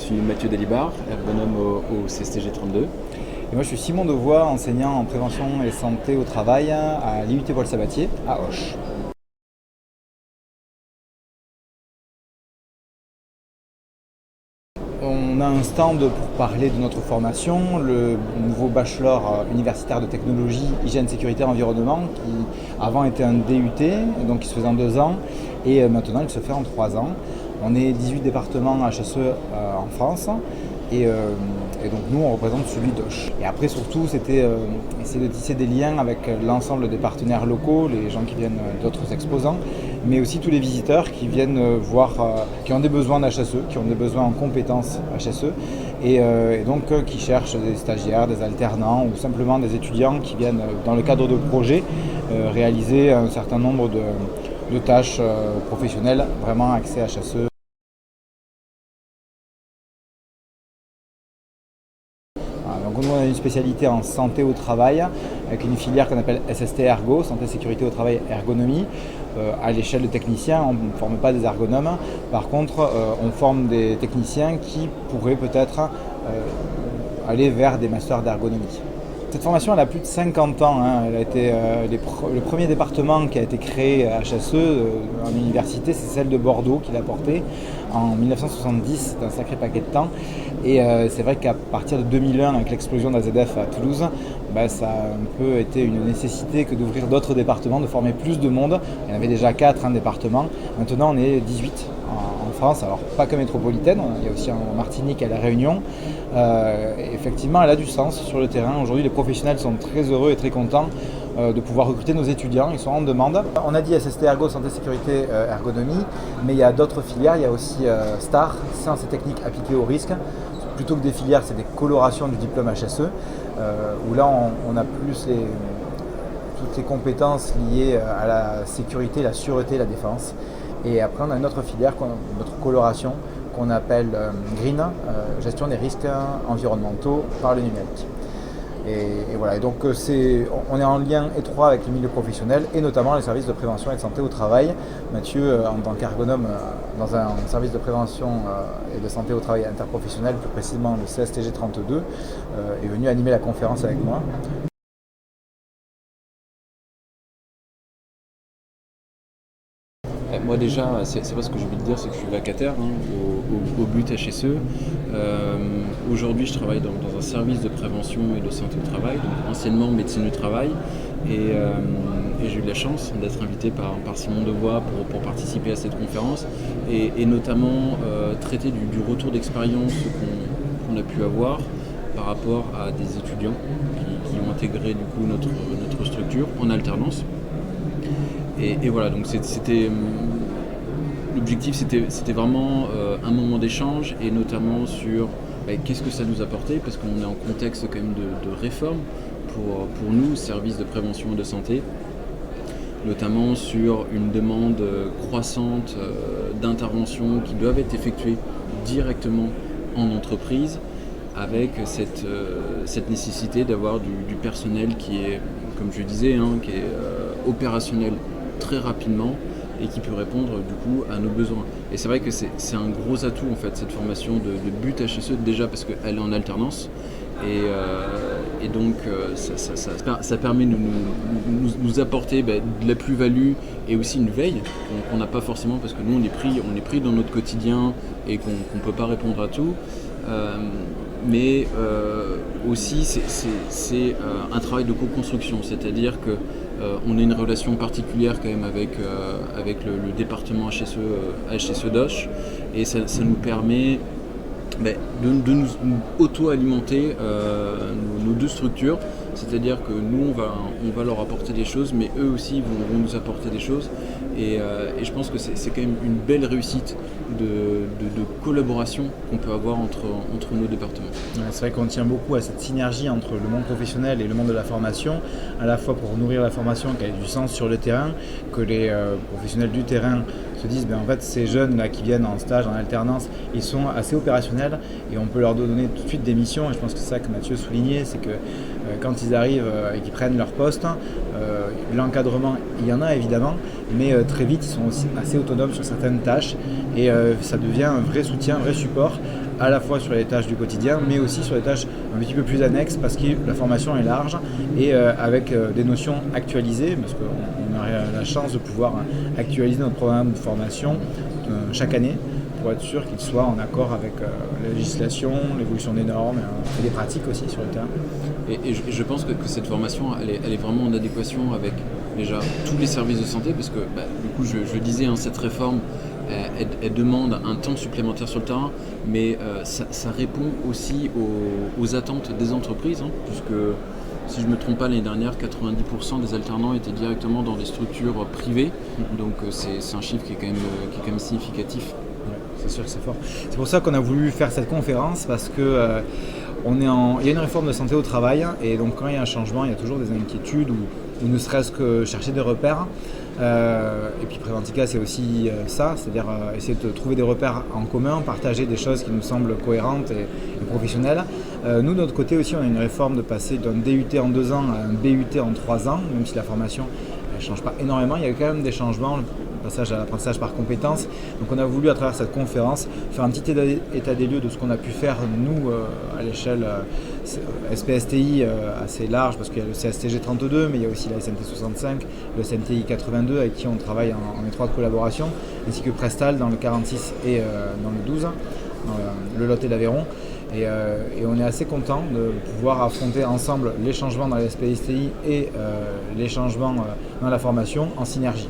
suis Mathieu Dalibard, ergonome au CSTG 32. Et moi je suis Simon Devois, enseignant en prévention et santé au travail à l'IUT Paul Sabatier à Auch. On a un stand pour parler de notre formation, le nouveau bachelor universitaire de technologie, hygiène, sécurité, environnement, qui avant était un DUT, donc qui se faisait en 2 ans, et maintenant il se fait en 3 ans. On est 18 départements HSE en France, et donc nous on représente celui d'Auch. Et après surtout c'était essayer de tisser des liens avec l'ensemble des partenaires locaux, les gens qui viennent d'autres exposants, mais aussi tous les visiteurs qui viennent voir, qui ont des besoins d'HSE, qui ont des besoins en compétences HSE, et donc qui cherchent des stagiaires, des alternants ou simplement des étudiants qui viennent dans le cadre de projets réaliser un certain nombre de tâches professionnelles vraiment axées HSE. Donc nous on a une spécialité en santé au travail avec une filière qu'on appelle SST Ergo, santé, sécurité au travail, ergonomie. À l'échelle de techniciens, on ne forme pas des ergonomes. Par contre, on forme des techniciens qui pourraient peut-être aller vers des masters d'ergonomie. Cette formation elle a plus de 50 ans. Elle a été, le premier département qui a été créé à HSE en université, c'est celle de Bordeaux qui l'a porté en 1970, c'est un sacré paquet de temps. Et c'est vrai qu'à partir de 2001, avec l'explosion de la ZF à Toulouse, ça a un peu été une nécessité que d'ouvrir d'autres départements, de former plus de monde. Il y en avait déjà 4 départements. Maintenant, on est 18 en France, alors pas que métropolitaine, il y a aussi en Martinique et à La Réunion. Effectivement, elle a du sens sur le terrain. Aujourd'hui, les professionnels sont très heureux et très contents de pouvoir recruter nos étudiants, ils sont en demande. On a dit SST Ergo, santé, sécurité, ergonomie, mais il y a d'autres filières, il y a aussi STAR, sciences et techniques appliquées au risque. Plutôt que des filières, c'est des colorations du diplôme HSE, où là on a plus toutes les compétences liées à la sécurité, la sûreté, la défense. Et après on a une autre filière, notre coloration, qu'on appelle Green, gestion des risques environnementaux par le numérique. Et voilà, et donc on est en lien étroit avec le milieu professionnel et notamment les services de prévention et de santé au travail. Mathieu, en tant qu'ergonome dans un service de prévention et de santé au travail interprofessionnel, plus précisément le CSTG 32, est venu animer la conférence avec moi. Moi déjà, c'est pas ce que j'ai envie de dire, c'est que je suis vacataire au but HSE. Aujourd'hui, je travaille dans un service de prévention et de santé au travail, donc anciennement médecine du travail. Et j'ai eu la chance d'être invité par Simon Devois pour participer à cette conférence et notamment traiter du retour d'expérience qu'on a pu avoir par rapport à des étudiants qui ont intégré du coup notre structure en alternance. Et voilà, donc l'objectif c'était vraiment un moment d'échange et notamment sur qu'est-ce que ça nous apportait, parce qu'on est en contexte quand même de réforme pour nous, services de prévention et de santé, notamment sur une demande croissante d'interventions qui doivent être effectuées directement en entreprise, avec cette nécessité d'avoir du personnel qui est, comme je disais, qui est opérationnel très rapidement et qui peut répondre du coup à nos besoins. Et c'est vrai que c'est un gros atout en fait, cette formation de but HSE, déjà parce qu'elle est en alternance et donc ça permet de nous apporter de la plus-value et aussi une veille qu'on n'a pas forcément, parce que nous on est pris dans notre quotidien et qu'on ne peut pas répondre à tout. Mais aussi c'est un travail de co-construction, c'est-à-dire que on a une relation particulière quand même avec le département HSE d'Auch, et ça nous permet de nous auto-alimenter nos 2 structures, c'est-à-dire que nous on va leur apporter des choses, mais eux aussi vont nous apporter des choses, et je pense que c'est quand même une belle réussite de collaboration qu'on peut avoir entre nos départements. Ouais, c'est vrai qu'on tient beaucoup à cette synergie entre le monde professionnel et le monde de la formation, à la fois pour nourrir la formation qui a du sens sur le terrain, que les professionnels du terrain se disent en fait ces jeunes là qui viennent en stage, en alternance, ils sont assez opérationnels et on peut leur donner tout de suite des missions, et je pense que c'est ça que Mathieu soulignait, c'est que quand ils arrivent et qu'ils prennent leur poste, l'encadrement il y en a évidemment, mais très vite ils sont aussi assez autonomes sur certaines tâches, et ça devient un vrai soutien, un vrai support à la fois sur les tâches du quotidien, mais aussi sur les tâches un petit peu plus annexes, parce que la formation est large et avec des notions actualisées, parce qu'on a la chance de pouvoir actualiser notre programme de formation chaque année, pour être sûr qu'il soit en accord avec la législation, l'évolution des normes et des pratiques aussi sur le terrain. Et je pense que cette formation, elle est vraiment en adéquation avec déjà tous les services de santé, parce que du coup, je disais, cette réforme, elle demande un temps supplémentaire sur le terrain, mais ça répond aussi aux attentes des entreprises, puisque si je ne me trompe pas, l'année dernière, 90% des alternants étaient directement dans des structures privées, donc c'est un chiffre qui est quand même significatif. C'est sûr que c'est fort. C'est pour ça qu'on a voulu faire cette conférence, parce que il y a une réforme de santé au travail, et donc quand il y a un changement, il y a toujours des inquiétudes ou ne serait-ce que chercher des repères. Et puis Préventica, c'est aussi ça, c'est-à-dire essayer de trouver des repères en commun, partager des choses qui nous semblent cohérentes et professionnelles. Nous, de notre côté aussi, on a une réforme de passer d'un DUT en 2 ans à un BUT en 3 ans, même si la formation ne change pas énormément, il y a quand même des changements. Passage à l'apprentissage par compétences. Donc on a voulu, à travers cette conférence, faire un petit état des lieux de ce qu'on a pu faire nous à l'échelle SPSTI assez large, parce qu'il y a le CSTG 32, mais il y a aussi la SNT 65, le SNTI 82 avec qui on travaille en étroite collaboration, ainsi que Prestal dans le 46 et dans le 12, dans le Lot et l'Aveyron. Et on est assez content de pouvoir affronter ensemble les changements dans la SPSTI et les changements dans la formation en synergie.